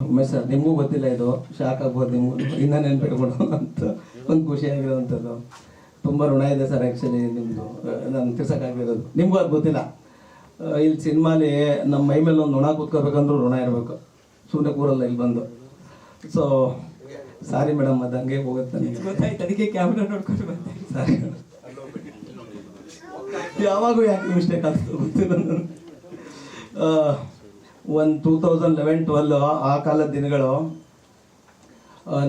Umesh sir, ನಿಮಗೂ ಗೊತ್ತಿಲ್ಲ, ಇದು ಶಾಕ್ ಆಗ್ಬೋದು ನಿಮಗೂ, ಇನ್ನೂ ನೆನ್ಪಿಟ್ಕೊಂಡು ಅಂತ ಒಂದು ಖುಷಿಯಾಗಿರೋವಂಥದ್ದು. ತುಂಬ ಋಣ ಇದೆ ಸರ್ ಆ್ಯಕ್ಚುಲಿ ನಿಮ್ಮದು, ನಾನು ತಿರ್ಸೋಕ್ಕಾಗಿರೋದು. ನಿಮಗೂ ಅದು ಗೊತ್ತಿಲ್ಲ. ಇಲ್ಲಿ ಸಿನಿಮಾಲಿ ನಮ್ಮ ಮೈ ಮೇಲೆ ಒಂದು ಋಣ ಕೂತ್ಕೋಬೇಕಂದ್ರೂ ಋಣ ಇರಬೇಕು, ಸುಮ್ಮನೆ ಕೂರಲ್ಲ ಇಲ್ಲಿ ಬಂದು. ಸೊ ಸಾರಿ ಮೇಡಮ್, ಅದು ಹಂಗೆ ಹೋಗುತ್ತೆ. ಗೊತ್ತಾಯ್ತು, ಅದಕ್ಕೆ ಕ್ಯಾಮ್ರಾ ನೋಡ್ಕೊಂಡು ಬಂದೆ. ಸಾರಿ, ಯಾವಾಗೂ ಯಾಕೆ ಮಿಸ್ಟೇಕ್ ಆಗ್ತದೆ ಗೊತ್ತಿಲ್ಲ. ಒಂದು 2011-12 ಆ ಕಾಲದ ದಿನಗಳು,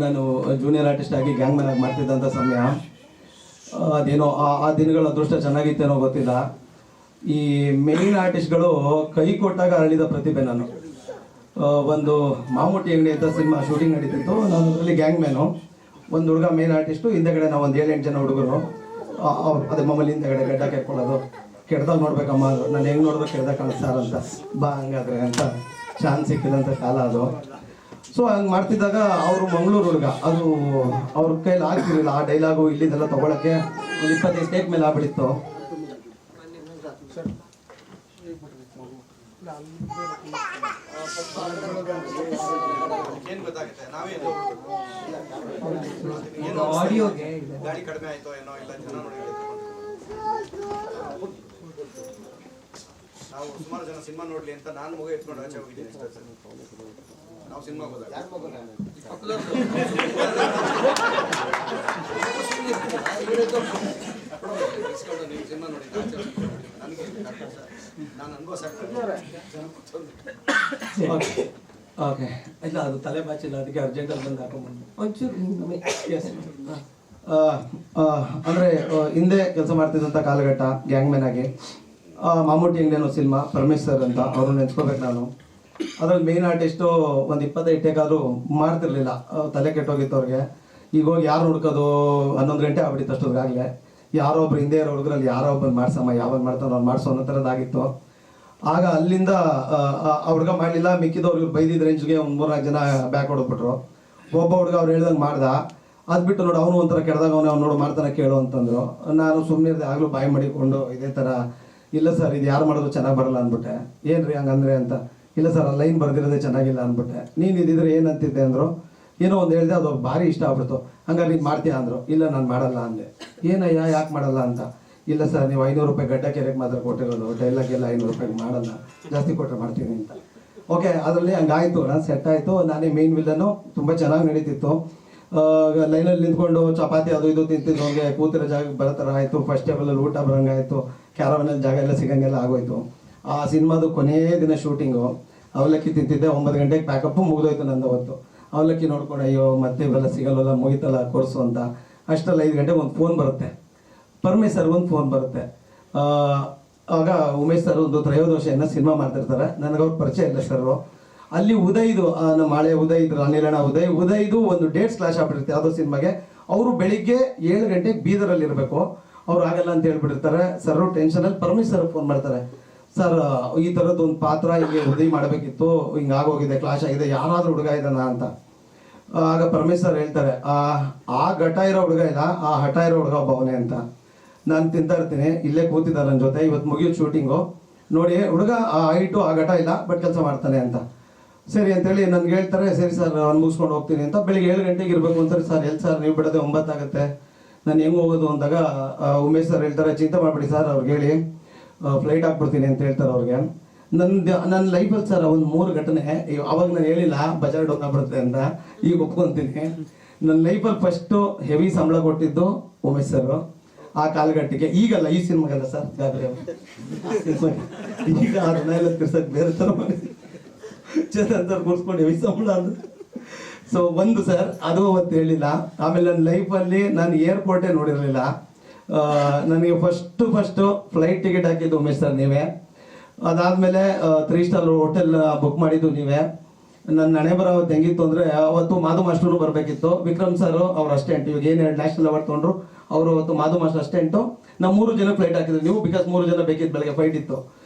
ನಾನು ಜೂನಿಯರ್ ಆರ್ಟಿಸ್ಟ್ ಆಗಿ ಗ್ಯಾಂಗ್ ಮ್ಯಾನ್ ಆಗಿ ಮಾಡ್ತಿದ್ದಂಥ ಸಮಯ. ಅದೇನೋ ಆ ದಿನಗಳ ಅದೃಷ್ಟ ಚೆನ್ನಾಗಿತ್ತೇನೋ ಗೊತ್ತಿಲ್ಲ. ಈ ಮೇನ್ ಆರ್ಟಿಸ್ಟ್ಗಳು ಕೈ ಕೊಟ್ಟಾಗ ಅರಳಿದ ಪ್ರತಿಭೆ ನಾನು. ಒಂದು ಮಾಮೂಟಿ ಅಂಗಡಿ ಅಂತ ಸಿನಿಮಾ ಶೂಟಿಂಗ್ ನಡೀತಿತ್ತು, ನಾನು ಅದರಲ್ಲಿ ಗ್ಯಾಂಗ್ ಮ್ಯಾನು. ಒಂದು ಹುಡುಗ ಮೇನ್ ಆರ್ಟಿಸ್ಟು, ಹಿಂದೆಗಡೆ ನಾವು ಒಂದು 7-8 ಜನ ಹುಡುಗರು. ಅದೇ ಮಾಮೂಲಿ ಹಿಂದೆಗಡೆ ಗಡ್ಡ ಕೆಟ್ಕೊಳ್ಳೋದು. ಕೆಡ್ದಾಗ ನೋಡ್ಬೇಕಮ್ಮ, ನಾನು ಹೆಂಗೆ ನೋಡಿದ್ರೆ ಕೆಡ್ದಾಗ ಕಾಣಿಸ್ತಾರಂತ, ಬಾ ಹಂಗಾದ್ರೆ ಅಂತ ಚಾನ್ಸ್ ಸಿಕ್ಕಿದಂಥ ಕಾಲ ಅದು. ಸೊ ಹಂಗೆ ಮಾಡ್ತಿದ್ದಾಗ ಅವರು ಮಂಗಳೂರು ಹುಡುಗ, ಅದು ಅವ್ರ ಕೈಲಿ ಆಗ್ತಿರಲಿಲ್ಲ ಆ ಡೈಲಾಗು ಇಲ್ಲಿದೆಲ್ಲ ತೊಗೊಳಕ್ಕೆ. ಒಂದು 25 ಟೇಕ್ ಮೇಲೆ ಆಗ್ಬಿಡಿತ್ತು. ಆಡಿಯೋಗೆ ಗಾಡಿ ಕಡಿಮೆ ಆಯ್ತೋ ಏನೋ, ಇಲ್ಲ ಜನ ನೋಡಿ ನಾವು ಸುಮಾರು ಜನ ಸಿನಿಮಾ ನೋಡ್ಲಿ ಅಂತ ನಾನು ಮಗು ಎತ್ಕೊಂಡು ಆಚೆ ಹೋಗಿದ್ದೀನಿ ಅಷ್ಟೇ ಸರ್. ನಾವು ಸಿನಿಮಾ ಹೋದಾಗ ನೀವು ಸಿನಿಮಾ ನೋಡಿ ನನಗೆ ನಾನು ಅನುಭವ ಓಕೆ, ಇಲ್ಲ ಅದು ತಲೆ ಬಾಚಿಲ್ಲ, ಅದಕ್ಕೆ ಅರ್ಜೆಂಟಲ್ಲಿ ಬಂದು ಹಾಕೊಂಡ್ಬಂದು ಒಂಚೂರು. ಎಸ್. ಅಂದರೆ ಹಿಂದೆ ಕೆಲಸ ಮಾಡ್ತಿದ್ದಂಥ ಕಾಲಘಟ್ಟ ಗ್ಯಾಂಗ್ ಮ್ಯಾನ್ ಆಗಿ. ಮಾಮೂಟಿ ಅಂಗಡಿ ಸಿನಿಮಾ, ಪರಮೇಶ್ ಸರ್ ಅಂತ, ಅವರು ನೆನೆಸ್ಕೋಬೇಕು ನಾನು. ಅದ್ರಲ್ಲಿ ಮೇನ್ ಆರ್ಟಿಸ್ಟು ಒಂದು 25 ಟೇಕಾದರೂ ಮಾಡ್ತಿರ್ಲಿಲ್ಲ, ತಲೆ ಕೆಟ್ಟೋಗಿತ್ತು ಅವ್ರಿಗೆ. ಈಗ ಹೋಗಿ ಯಾರು ಹುಡ್ಕೋದು, 11 ಗಂಟೆ ಆಗ್ಬಿಟ್ಟಿತ್ತು ಅಷ್ಟೊತ್ತಿಗಾಗಲೇ. ಯಾರೋ ಒಬ್ರು ಹಿಂದೆ ಇರೋ ಹುಡುಗರಲ್ಲಿ ಯಾರೋ ಒಬ್ಬರು ಮಾಡ್ಸಮ್ಮ, ಯಾವಾಗ ಮಾಡ್ತಾರೋ ಅವ್ರು ಮಾಡಿಸೋ ಅನ್ನೋ ಥರದ್ದಾಗಿತ್ತು. ಆಗ ಅಲ್ಲಿಂದ ಆ ಹುಡುಗ ಮಾಡಲಿಲ್ಲ, ಮಿಕ್ಕಿದವ್ರು ಇವ್ರು ಬೈದಿದ್ದ ರೇಂಜ್ಗೆ ಒಂದು 3-4 ಜನ ಬ್ಯಾಕ್ ಹೊಡೋಗ್ಬಿಟ್ರು. ಒಬ್ಬ ಹುಡುಗ ಅವ್ರು ಹೇಳ್ದಂಗೆ ಮಾಡ್ದ, ಅದು ಬಿಟ್ಟು ನೋಡಿ ಅವನು ಒಂಥರ ಕೆಡ್ದಾಗ ಅವ್ನು ನೋಡು ಮಾಡ್ತಾನೆ ಕೇಳು ಅಂತಂದರು. ನಾನು ಸುಮ್ಮನೆ ಇರದೆ ಆಗಲೂ ಬಾಯಿ ಮಾಡಿಕೊಂಡು ಇದೇ ಥರ, ಇಲ್ಲ ಸರ್ ಇದು ಯಾರು ಮಾಡೋದು ಚೆನ್ನಾಗಿ ಬರಲ್ಲ ಅಂದ್ಬಿಟ್ಟೆ. ಏನು ರೀ ಹಂಗಂದ್ರೆ ಅಂತ, ಇಲ್ಲ ಸರ್ ಆ ಲೈನ್ ಬರ್ದಿರೋದೇ ಚೆನ್ನಾಗಿಲ್ಲ ಅಂದ್ಬಿಟ್ಟೆ. ನೀನು ಇದ್ದಿದ್ರೆ ಏನಂತಿದ್ದೆ ಅಂದರು. ಏನೋ ಒಂದು ಹೇಳಿದೆ, ಅದು ಭಾರಿ ಇಷ್ಟ ಆಗ್ಬಿಡ್ತು. ಹಂಗಾರೆ ನೀನು ಮಾಡ್ತೀಯಾ ಅಂದರು. ಇಲ್ಲ ನಾನು ಮಾಡಲ್ಲ ಅಂದೆ. ಏನಯ್ಯ ಯಾಕೆ ಮಾಡಲ್ಲ ಅಂತ. ಇಲ್ಲ ಸರ್ ನೀವು 500 ರೂಪಾಯಿ ಗಡ್ಡ ಕೆರೆಗೆ ಮಾತ್ರ ಕೊಟ್ಟಿರೋದು, ಡೈಲಾಗೆಲ್ಲ 500 ರೂಪಾಯಿಗೆ ಮಾಡಲ್ಲ, ಜಾಸ್ತಿ ಕೊಟ್ಟರೆ ಮಾಡ್ತೀನಿ ಅಂತ. ಓಕೆ, ಅದರಲ್ಲಿ ಹಂಗಾಯಿತು, ನಾನು ಸೆಟ್ ಆಯಿತು. ನಾನೇ ಮೇನ್ ವಿಲ್ಲನು, ತುಂಬ ಚೆನ್ನಾಗಿ ನಡೀತಿತ್ತು. ಲೈನಲ್ಲಿ ನಿಂತ್ಕೊಂಡು ಚಪಾತಿ ಅದು ಇದು ತಿಂತಿದ್ದು, ಹೋಗಿ ಕೂತಿರೋ ಜಾಗಕ್ಕೆ ಬರೋ ಥರ ಆಯಿತು. ಫಸ್ಟ್ ಟೇಬಲಲ್ಲಿ ಊಟ ಬರೋಂಗಾಯಿತು, ಕ್ಯಾರವನಲ್ಲಿ ಜಾಗ ಎಲ್ಲ ಸಿಗಂಗೆಲ್ಲ ಆಗೋಯ್ತು. ಆ ಸಿನಿಮಾದು ಕೊನೆಯ ದಿನ ಶೂಟಿಂಗು, ಅವಲಕ್ಕಿ ತಿಂತಿದ್ದೆ. 9 ಗಂಟೆಗೆ ಪ್ಯಾಕಪ್ಪು ಮುಗಿದೋಯ್ತು ನಂದು ಅವತ್ತು. ಅವಲಕ್ಕಿ ನೋಡ್ಕೊಂಡು ಅಯ್ಯೋ ಮತ್ತೆ ಇವೆಲ್ಲ ಸಿಗಲ್ವಲ್ಲ, ಮುಗಿತಲ್ಲ ಕೋರ್ಸು ಅಂತ. ಅಷ್ಟರಲ್ಲಿ 5 ಗಂಟೆಗೆ ಒಂದು ಫೋನ್ ಬರುತ್ತೆ, ಪರಮೇಶ್ ಸರ್ ಒಂದು ಫೋನ್ ಬರುತ್ತೆ. ಆಗ ಉಮೇಶ್ ಸರ್ ಒಂದು ತ್ರಯೋದಶಿಯನ್ನು ಸಿನಿಮಾ ಮಾಡ್ತಿರ್ತಾರೆ. ನನಗೆ ಅವ್ರ ಪರಿಚಯ ಇಲ್ಲ ಸರ್. ಅಲ್ಲಿ ಉದಯ್ದು, ನಮ್ಮ ಹಳೆ ಉದಯ್ ಇದ್ರು, ಅನಿಲಣ್ಣ ಉದಯ್ದು ಒಂದು ಡೇಟ್ಸ್ ಕ್ಲಾಶ್ ಆಗ್ಬಿಟ್ಟಿರುತ್ತೆ ಯಾವುದೋ ಸಿನಿಮಾಗೆ. ಅವರು ಬೆಳಿಗ್ಗೆ 7 ಗಂಟೆಗೆ ಬೀದರಲ್ಲಿ ಇರಬೇಕು. ಅವ್ರು ಆಗಲ್ಲ ಅಂತ ಹೇಳ್ಬಿಟ್ಟಿರ್ತಾರೆ. ಸರ್ ಟೆನ್ಷನಲ್ಲಿ ಪರಮೇಶ್ ಸರ್ ಫೋನ್ ಮಾಡ್ತಾರೆ, ಸರ್ ಈ ಥರದ್ದು ಒಂದು ಪಾತ್ರ ಹಿಂಗೆ ಉದಯ್ ಮಾಡಬೇಕಿತ್ತು, ಹಿಂಗೆ ಆಗೋಗಿದೆ, ಕ್ಲಾಶ್ ಆಗಿದೆ, ಯಾರಾದರೂ ಹುಡುಗ ಇದ್ದಾನ ಅಂತ. ಆಗ ಪರಮೇಶ್ ಸರ್ ಹೇಳ್ತಾರೆ, ಆ ಘಟ ಇರೋ ಹುಡುಗ ಇಲ್ಲ, ಆ ಹಠ ಇರೋ ಹುಡುಗ ಒಬ್ಬ ಅವನೇ ಅಂತ. ನಾನು ತಿಂತಾ ಇರ್ತೀನಿ, ಇಲ್ಲೇ ಕೂತಿದ್ದಾರೆ ನನ್ನ ಜೊತೆ, ಇವತ್ತು ಮುಗಿಯೋ ಶೂಟಿಂಗು ನೋಡಿ, ಹುಡುಗ ಆ ಹೈಟು ಆ ಘಟ ಇಲ್ಲ, ಬಟ್ ಕೆಲಸ ಮಾಡ್ತಾನೆ ಅಂತ. ಸರಿ ಅಂತೇಳಿ ನನ್ಗೆ ಹೇಳ್ತಾರೆ, ಸರಿ ಸರ್ ನಾನು ಮುಗಿಸ್ಕೊಂಡು ಹೋಗ್ತೀನಿ ಅಂತ. ಬೆಳಿಗ್ಗೆ 7 ಗಂಟೆಗೆ ಇರಬೇಕು ಅಂತಾರೆ. ಸರ್ ಎಲ್ಲಿ ಸರ್ ನೀವು ಬಿಡೋದೆ 9 ಆಗುತ್ತೆ, ನಾನು ಹೆಂಗೆ ಹೋಗೋದು ಅಂದಾಗ ಉಮೇಶ್ ಸರ್ ಹೇಳ್ತಾರೆ, ಚಿಂತೆ ಮಾಡಬೇಡಿ ಸರ್, ಅವ್ರಿಗೆ ಹೇಳಿ ಫ್ಲೈಟ್ ಹಾಕ್ಬಿಡ್ತೀನಿ ಅಂತ ಹೇಳ್ತಾರೆ ಅವ್ರಿಗೆ. ನನ್ನ ಲೈಫಲ್ಲಿ ಸರ್ ಒಂದು 3 ಘಟನೆ, ಅವಾಗ ನಾನು ಹೇಳಿಲ್ಲ ಬಜಾರ್ ಡೌನ್ ಆಗ್ಬಿಡುತ್ತೆ ಅಂತ, ಈಗ ಒಪ್ಕೊತೀನಿ. ನನ್ನ ಲೈಫಲ್ಲಿ ಫಸ್ಟು ಹೆವಿ ಸಂಬಳ ಕೊಟ್ಟಿದ್ದು ಉಮೇಶ್ ಸರ್ ಆ ಕಾಲಘಟ್ಟಕ್ಕೆ. ಈಗಲ್ಲ, ಈ ಸಿನಿಮಾಗಲ್ಲ ಸರ್, ಗಾಬರಿ ಈಗ ಆ ಋಣ ಎಲ್ಲ ತಿರ್ಸಕ್ಕೆ ಬೇರೆ ಥರ ಮಾಡಿ ಚೇತನ್ ಸರ್ ಕೂರಿಸ್ಕೊಂಡು ಹೆವಿ ಸಂಬಳ ಅಂದ್ರೆ. ಸೊ ಒಂದು ಸರ್ ಅದು ಅವತ್ತು ಹೇಳಿಲ್ಲ. ಆಮೇಲೆ ನನ್ನ ಲೈಫಲ್ಲಿ ನಾನು ಏರ್ಪೋರ್ಟೇ ನೋಡಿರಲಿಲ್ಲ. ನನಗೆ ಫಸ್ಟು ಫ್ಲೈಟ್ ಟಿಕೆಟ್ ಹಾಕಿದ್ದು ಉಮೇಶ್ ಸರ್ ನೀವೇ. ಅದಾದಮೇಲೆ 3 ಸ್ಟಾರ್ ಹೋಟೆಲ್ ಬುಕ್ ಮಾಡಿದ್ದು ನೀವೇ. ನನ್ನ ಹಣೆ ಬರೋ ಅವತ್ತು ಹೆಂಗಿತ್ತು ಅಂದರೆ, ಅವತ್ತು ಮಾಧು ಮಾಸ್ಟರು ಬರಬೇಕಿತ್ತು, ವಿಕ್ರಮ್ ಸರ್ ಅವ್ರ ಅಸ್ಟೆಂಟ್, ಇವಾಗ ಏನು ನ್ಯಾಷನಲ್ ಅವಾರ್ಡ್ ತೊಗೊಂಡ್ರು ಅವರು, ಅವತ್ತು ಮಾಧು ಮಾಸ್ಟರ್ ಅಸ್ಟೆಂಟು. ನಾವು 3 ಜನ ಫ್ಲೈಟ್ ಹಾಕಿದ್ರು ನೀವು, ಬಿಕಾಸ್ 3 ಜನ ಬೇಕಿತ್ತು, ಬೆಳಗ್ಗೆ ಫ್ಲೈಟ್ ಇತ್ತು.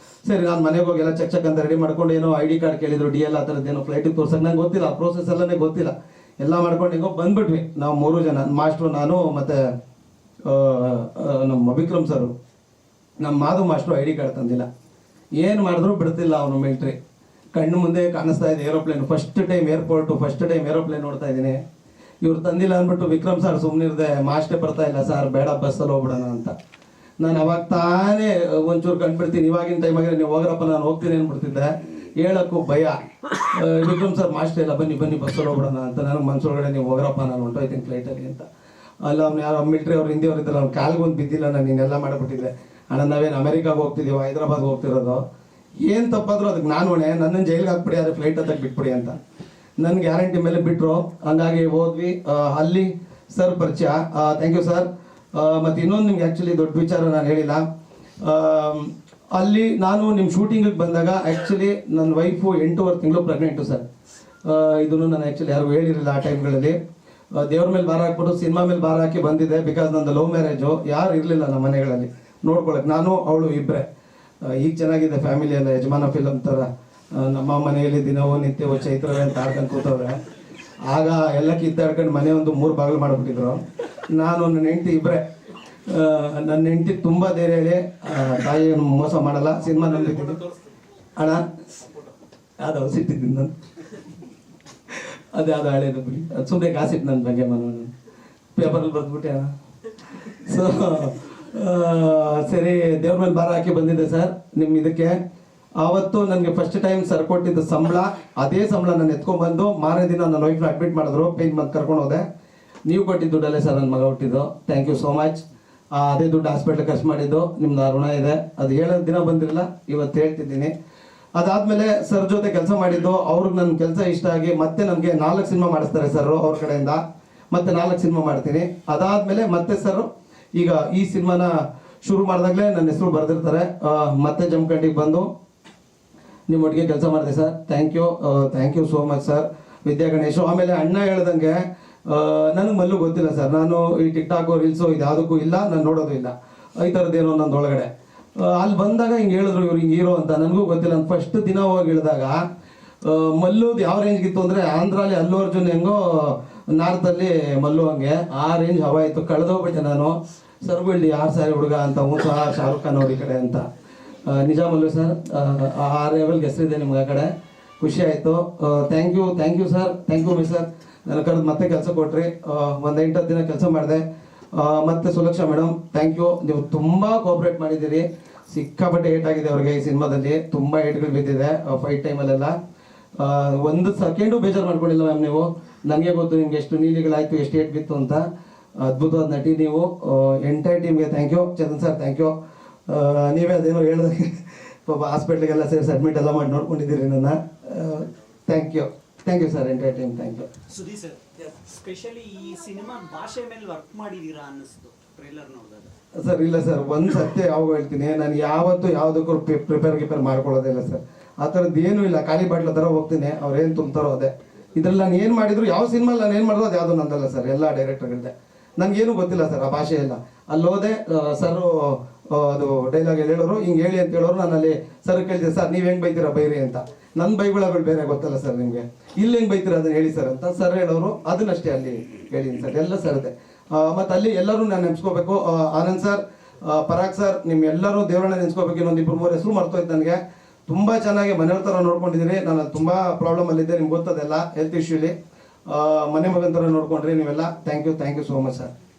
ಸರಿ ನಾನು ಮನೆಗೆ ಹೋಗಿ ಎಲ್ಲ ಚೆಕ್ ಅಂತ ರೆಡಿ ಮಾಡ್ಕೊಂಡು, ಏನೋ ID ಕಾರ್ಡ್ ಕೇಳಿದ್ರು, DL ಆ ಥರದ್ದೇನೋ ಫ್ಲೈಟಿಗೆ ತೋರ್ಸಕ್ಕೆ ನಂಗೆ ಗೊತ್ತಿಲ್ಲ, ಆ ಪ್ರೋಸೆಸ್ ಎಲ್ಲನೇ ಗೊತ್ತಿಲ್ಲ. ಎಲ್ಲ ಮಾಡ್ಕೊಂಡು ಹಿಂಗೋ ಬಂದ್ಬಿಟ್ವಿ ನಾವು 3 ಜನ, ಮಾಸ್ಟ್ರು, ನಾನು ಮತ್ತು ನಮ್ಮ ವಿಕ್ರಮ್ ಸರು. ನಮ್ಮ ಮಾಧು ಮಾಸ್ಟ್ರು ID ಕಾರ್ಡ್ ತಂದಿಲ್ಲ, ಏನು ಮಾಡಿದ್ರು ಬಿಡ್ತಿಲ್ಲ ಅವನು ಮಿಲ್ಟ್ರಿ. ಕಣ್ಣು ಮುಂದೆ ಕಾಣಿಸ್ತಾ ಇದೆ ಏರೋಪ್ಲೇನ್. ಫಸ್ಟ್ ಟೈಮ್ ಏರೋಪ್ಲೇನ್ ನೋಡ್ತಾ ಇದ್ದೀನಿ. ಇವ್ರು ತಂದಿಲ್ಲ ಅಂದ್ಬಿಟ್ಟು ವಿಕ್ರಮ್ ಸರ್ ಸುಮ್ಮನಿರ್ದೆ, ಮಾಸ್ಟೇ ಬರ್ತಾ ಇಲ್ಲ ಸರ್, ಬೇಡ ಬಸ್ಸಲ್ಲಿ ಹೋಗ್ಬಿಡೋಣ ಅಂತ. ನಾನು ಅವಾಗ ತಾನೇ ಒಂಚೂರು ಕಂಡುಬಿಡ್ತೀನಿ, ಇವಾಗಿನ ಟೈಮಾಗೆ ನೀವು ಹೋಗ್ರಪ್ಪ ನಾನು ಹೋಗ್ತೀನಿ ಅಂದ್ಬಿಡ್ತಿದ್ದೆ. ಹೇಳಕ್ಕೂ ಭಯ. ವಿಕ್ರಮ್ ಸರ್ ಮಾಸ್ಟರ್ ಇಲ್ಲ, ಬನ್ನಿ ಬಸ್ಸಲ್ಲಿ ಹೋಗ್ಬಿಡೋಣ ಅಂತ. ನನಗೆ ಮನ್ಸೊಳಗಡೆ ನೀವು ಹೋಗ್ರಪ್ಪ ನಾನು ಹೊಂಟೋಯ್ತೀನಿ ಫ್ಲೈಟಲ್ಲಿ ಅಂತ. ಅಲ್ಲ ಅವ್ನು ಯಾರು ಮಿಲ್ಟ್ರಿ ಅವ್ರು ಹಿಂದಿ ಅವ್ರು ಇದ್ದರು, ಅವ್ನು ಕಾಲ್ಗೊಂದು ಬಿದ್ದಿಲ್ಲ, ನಾನು ಇನ್ನೆಲ್ಲ ಮಾಡಿಬಿಟ್ಟಿದ್ದೆ. ಅಣ್ಣ ನಾವೇನು ಅಮೆರಿಕಾಗೆ ಹೋಗ್ತಿದ್ದೀವಿ, ಹೈದ್ರಾಬಾದ್ಗೆ ಹೋಗ್ತಿರೋದು, ಏನು ತಪ್ಪಾದರೂ ಅದಕ್ಕೆ ನಾನು ಹೊಣೆ, ನನ್ನನ್ನು ಜೈಲಿಗೆ ಹಾಕ್ಬಿಡಿ, ಆದರೆ ಫ್ಲೈಟ್ ಹತ್ತಕ್ಕೆ ಬಿಟ್ಬಿಡಿ ಅಂತ ನನ್ನ ಗ್ಯಾರಂಟಿ ಮೇಲೆ ಬಿಟ್ಟರು. ಹಂಗಾಗಿ ಹೋದ್ವಿ. ಅಲ್ಲಿ ಸರ್ ಪರಿಚಯ, ಥ್ಯಾಂಕ್ ಯು ಸರ್. ಮತ್ತು ಇನ್ನೊಂದು ನಿಮ್ಗೆ ಆ್ಯಕ್ಚುಲಿ ದೊಡ್ಡ ವಿಚಾರ ನಾನು ಹೇಳಿಲ್ಲ. ಅಲ್ಲಿ ನಾನು ನಿಮ್ಮ ಶೂಟಿಂಗಿಗೆ ಬಂದಾಗ ಆ್ಯಕ್ಚುಲಿ ನನ್ನ ವೈಫು 8 ತಿಂಗಳು ಪ್ರೆಗ್ನೆಂಟು ಸರ್. ಇದನ್ನು ನಾನು ಆ್ಯಕ್ಚುಲಿ ಯಾರಿಗೂ ಹೇಳಿರಲಿಲ್ಲ ಆ ಟೈಮ್ಗಳಲ್ಲಿ. ದೇವ್ರ ಮೇಲೆ ಭಾರ ಹಾಕ್ಬಿಟ್ಟು ಸಿನಿಮಾ ಮೇಲೆ ಭಾರ ಹಾಕಿ ಬಂದಿದ್ದೆ. ಬಿಕಾಸ್ ನಂದು ಲವ್ ಮ್ಯಾರೇಜು, ಯಾರು ಇರಲಿಲ್ಲ ನಮ್ಮ ಮನೆಗಳಲ್ಲಿ ನೋಡ್ಕೊಳಕ್ಕೆ, ನಾನು ಅವಳು ಇಬ್ಬರೇ. ಈಗ ಚೆನ್ನಾಗಿದೆ ಫ್ಯಾಮಿಲಿ ಎಲ್ಲ, ಯಜಮಾನ ಫಿಲಮ್ ಥರ. ನಮ್ಮ ಮನೆಯಲ್ಲಿ ದಿನವೂ ನಿತ್ಯವೂ ಚೈತ್ರವೇ ಅಂತ ಆಡ್ಕೊಂಡು ಕೂತವ್ರೆ. ಆಗ ಎಲ್ಲ ಕಿತ್ತಾಡ್ಕೊಂಡು ಮನೆ ಒಂದು 3 ಬಾಗಿಲು ಮಾಡಿಬಿಟ್ಟಿದ್ರು. ನಾನು ನನ್ನ ಹೆಂಡತಿ ಇಬ್ಬರೇ. ನನ್ನ ಹೆಂಡತಿ ತುಂಬ ಧೈರ್ಯ ಹೇಳಿ, ತಾಯಿ ಮೋಸ ಮಾಡಲ್ಲ, ಸಿನಿಮಾ ನಂಬಿದ್ದೀನಿ ಅಣ್ಣ. ಯಾವ್ದು ಸಿಟ್ಟಿದ್ದೀನಿ ನಾನು, ಅದು ಯಾವ್ದು ಹಳೇದು ಬಿಡಿ, ಅದು ಸುಮ್ಮನೆ ಕಾಸಿಟ್ಟು ನನ್ನ ಬಗ್ಗೆ ಪೇಪರಲ್ಲಿ ಬರೆದ್ಬಿಟ್ಟೆ ಅಣ್ಣ. ಸೊ ಸರಿ, ದೇವ್ರ ಮೇಲೆ ಭಾರ ಹಾಕಿ ಬಂದಿದ್ದೆ ಸರ್ ನಿಮ್ಮ ಇದಕ್ಕೆ. ಆವತ್ತು ನನಗೆ ಫಸ್ಟ್ ಟೈಮ್ ಸರ್ ಕೊಟ್ಟಿದ್ದ ಸಂಬಳ, ಅದೇ ಸಂಬಳ ನಾನು ಎತ್ಕೊಂಡ್ಬಂದು ಮಾರನೇ ದಿನ ನನ್ನ ವೈಫ್ನ ಅಡ್ಮಿಟ್ ಮಾಡಿದ್ರು, ಪೇಂಟ್ ಬಂದು ಕರ್ಕೊಂಡು ಹೋದೆ. ನೀವು ಕೊಟ್ಟಿದ್ದ ದುಡ್ಡಲ್ಲೇ ಸರ್ ನನ್ನ ಮಗ ಹುಟ್ಟಿದ್ದು. Thank you so much. ಅದೇ ದುಡ್ಡು ಹಾಸ್ಪಿಟ್ಲಿಗೆ ಖರ್ಚು ಮಾಡಿದ್ದು, ನಿಮ್ದು ಋಣ ಇದೆ. ಅದು ಹೇಳೋದು ದಿನ ಬಂದಿರಲಿಲ್ಲ, ಇವತ್ತು ಹೇಳ್ತಿದ್ದೀನಿ. ಅದಾದಮೇಲೆ ಸರ್ ಜೊತೆ ಕೆಲಸ ಮಾಡಿದ್ದು, ಅವ್ರಿಗೆ ನನ್ನ ಕೆಲಸ ಇಷ್ಟ ಆಗಿ ಮತ್ತೆ ನನಗೆ 4 ಸಿನಿಮಾ ಮಾಡಿಸ್ತಾರೆ ಸರ್ ಅವ್ರ ಕಡೆಯಿಂದ. ಮತ್ತೆ 4 ಸಿನಿಮಾ ಮಾಡ್ತೀನಿ. ಅದಾದಮೇಲೆ ಮತ್ತೆ ಸರ್ ಈಗ ಈ ಸಿನಿಮಾನ ಶುರು ಮಾಡಿದಾಗಲೇ ನನ್ನ ಹೆಸರು ಬರೆದಿರ್ತಾರೆ. ಮತ್ತೆ ಜಮಖಂಡಿಗೆ ಬಂದು ನಿಮ್ಮ ಒಟ್ಟಿಗೆ ಕೆಲಸ ಮಾಡಿದೆ sir. Thank you so much sir. Vidya Ganesh. ಆಮೇಲೆ ಅಣ್ಣ ಹೇಳ್ದಂಗೆ ನನಗೆ ಮಲ್ಲು ಗೊತ್ತಿಲ್ಲ ಸರ್. ನಾನು ಈ ಟಿಕ್ಟಾಕು ರೀಲ್ಸು ಇದು ಯಾವುದಕ್ಕೂ ಇಲ್ಲ, ನಾನು ನೋಡೋದು ಇಲ್ಲ. ಈ ಥರದ್ದೇನೋ ನಂದೊಳಗಡೆ ಅಲ್ಲಿ ಬಂದಾಗ ಹಿಂಗೆ ಹೇಳಿದ್ರು ಇವ್ರು ಹಿಂಗೆ ಹೀರೋ ಅಂತ, ನನಗೂ ಗೊತ್ತಿಲ್ಲ. ನಾನು ಫಸ್ಟ್ ದಿನ ಹೋಗಿ ಹೇಳಿದಾಗ ಮಲ್ಲುದು ಯಾವ ರೇಂಜ್ಗಿತ್ತು ಅಂದರೆ, ಆಂಧ್ರಲ್ಲಿ ಅಲ್ಲು ಅರ್ಜುನ್ ಹೆಂಗೋ ನಾರ್ತಲ್ಲಿ ಮಲ್ಲು ಹಂಗೆ ಆ ರೇಂಜ್ ಹವಾ ಇತ್ತು. ಕಳೆದೋಗ್ಬಿಟ್ಟೆ ನಾನು. ಸರ್ಗು ಇಲ್ಲಿ 6 ಸಾರಿ ಹುಡುಗ ಅಂತ, ಸಹ ಶಾರುಖ್ ಖಾನ್ ಅವ್ರ ಈ ಕಡೆ ಅಂತ. ನಿಜ ಮಲ್ಲು ಸರ್, ಆ ಲೆವೆಲ್ಗೆ ಹೆಸರಿದೆ ನಿಮ್ಗೆ ಆ ಕಡೆ. ಖುಷಿ ಆಯಿತು. Thank you sir. Thank you miss sir. ನನ್ನ ಕರೆದು ಮತ್ತೆ ಕೆಲಸ ಕೊಟ್ರಿ. ಒಂದು 8-10 ದಿನ ಕೆಲಸ ಮಾಡಿದೆ. ಮತ್ತು ಸುಲಕ್ಷಾ ಮೇಡಮ್, ಥ್ಯಾಂಕ್ ಯು. ನೀವು ತುಂಬ ಕೋಆಪ್ರೇಟ್ ಮಾಡಿದ್ದೀರಿ. ಸಿಕ್ಕಾಪಟ್ಟೆ ಏಟ್ ಆಗಿದೆ ಅವ್ರಿಗೆ ಈ ಸಿನಿಮಾದಲ್ಲಿ, ತುಂಬ ಏಟ್ಗಳು ಬಿದ್ದಿದೆ ಫೈಟ್ ಟೈಮಲ್ಲೆಲ್ಲ. 1 ಸೆಕೆಂಡು ಬೇಜಾರು ಮಾಡ್ಕೊಂಡಿಲ್ಲ ಮ್ಯಾಮ್ ನೀವು. ನನಗೆ ಗೊತ್ತು ನಿಮ್ಗೆ ಎಷ್ಟು ನೀಲಿಗಳಾಯಿತು, ಎಷ್ಟು ಏಟ್ ಬಿತ್ತು ಅಂತ. ಅದ್ಭುತವಾದ ನಟಿ ನೀವು. ಎಂಟೈರ್ ಟೀಮ್ಗೆ thank you. Chandan sir thank you. ನೀವೇ ಅದೇನೋ ಹೇಳಿದಾಗ ಪಾಪ ಹಾಸ್ಪಿಟ್ಲಿಗೆಲ್ಲ ಸೇರಿಸಿ ಅಡ್ಮಿಟ್ ಎಲ್ಲ ಮಾಡಿ ನೋಡ್ಕೊಂಡಿದ್ದೀರಿ ನನ್ನ. Thank you sir, entire team thank you. Sudeep sir, specially ಈ ಸಿನಿಮಾ ಭಾಷೆ ಮೇಲೆ ವರ್ಕ್ ಮಾಡಿದ್ದೀರಾ ಅನ್ನಿಸ್ತು ಟ್ರೈಲರ್ ನೋಡಿದಾಗ. ಸರ್ ಇಲ್ಲ ಸರ್, ಒಂದು ಸತ್ಯ ಯಾವಾಗ ಹೇಳ್ತೀನಿ, ನಾನು ಯಾವತ್ತೂ ಯಾವುದಕ್ಕೂ ಗಿಪೇರ್ ಮಾಡ್ಕೊಳ್ಳೋದಿಲ್ಲ ಸರ್. ಆ ಥರದ್ದು ಏನೂ ಇಲ್ಲ. ಖಾಲಿ ಬಾಟ್ಲ ಥರ ಹೋಗ್ತೀನಿ, ಅವ್ರು ಏನು ತುಂಬ್ತಾರೋ ಅದೇ. ಇದ್ರಲ್ಲಿ ನಾನು ಏನು ಮಾಡಿದ್ರು, ಯಾವ ಸಿನಿಮಲ್ಲಿ ನಾನು ಏನು ಮಾಡಿದ್ರು ಅದು ಯಾವುದೂ ನಂದಲ್ಲ ಸರ್, ಎಲ್ಲ ಡೈರೆಕ್ಟರ್ಗಳದ್ದೆ. ನನಗೇನು ಗೊತ್ತಿಲ್ಲ ಸರ್ ಆ ಭಾಷೆ ಎಲ್ಲ. ಅಲ್ಲಿ ಹೋದೆ, ಸರು ಅದು ಡೈಲಾಗ್ ಹೇಳೋರು, ಹಿಂಗೆ ಹೇಳಿ ಅಂತ ಹೇಳೋರು. ನಾನು ಅಲ್ಲಿ ಸರ್ ಕೇಳಿದೆ, ಸರ್ ನೀವು ಹೆಂಗೆ ಬೈತೀರಾ ಬೈರಿ ಅಂತ. ನನ್ನ ಬೈಗುಳಗಳು ಬೇರೆ ಗೊತ್ತಲ್ಲ ಸರ್ ನಿಮಗೆ, ಇಲ್ಲಿ ಹೆಂಗೆ ಬೈತೀರಾ ಅದನ್ನು ಹೇಳಿ ಸರ್ ಅಂತ ಸರ್ ಹೇಳೋರು. ಅದನ್ನಷ್ಟೇ ಅಲ್ಲಿ ಹೇಳಿದ್ದೀನಿ ಸರ್, ಎಲ್ಲ ಸರ್ ಇದೆ. ಮತ್ತು ಅಲ್ಲಿ ಎಲ್ಲರೂ ನಾನು ನೆನೆಸ್ಕೋಬೇಕು. ಆನಂದ್ ಸರ್, ಪರಾಗ್ ಸರ್, ನಿಮ್ಮೆಲ್ಲರೂ ದೇವರನ್ನ ನೆನೆಸ್ಕೋಬೇಕು. ಇನ್ನೊಂದು 2-3 ಹೆಸರು ಮರ್ತೋಯ್ತು ನನಗೆ. ತುಂಬ ಚೆನ್ನಾಗಿ ಮನೆಯವ್ರ ಥರ ನೋಡ್ಕೊಂಡಿದ್ದೀರಿ. ನಾನು ಅಲ್ಲಿ ತುಂಬ ಪ್ರಾಬ್ಲಮಲ್ಲಿದ್ದೆ, ನಿಮ್ಗೆ ಗೊತ್ತದೆಲ್ಲ, ಹೆಲ್ತ್ ಇಶ್ಯೂಲಿ. ಮನೆ ಮಗನ ಥರ ನೋಡ್ಕೊಂಡ್ರಿ ನೀವೆಲ್ಲ. Thank you so much sir.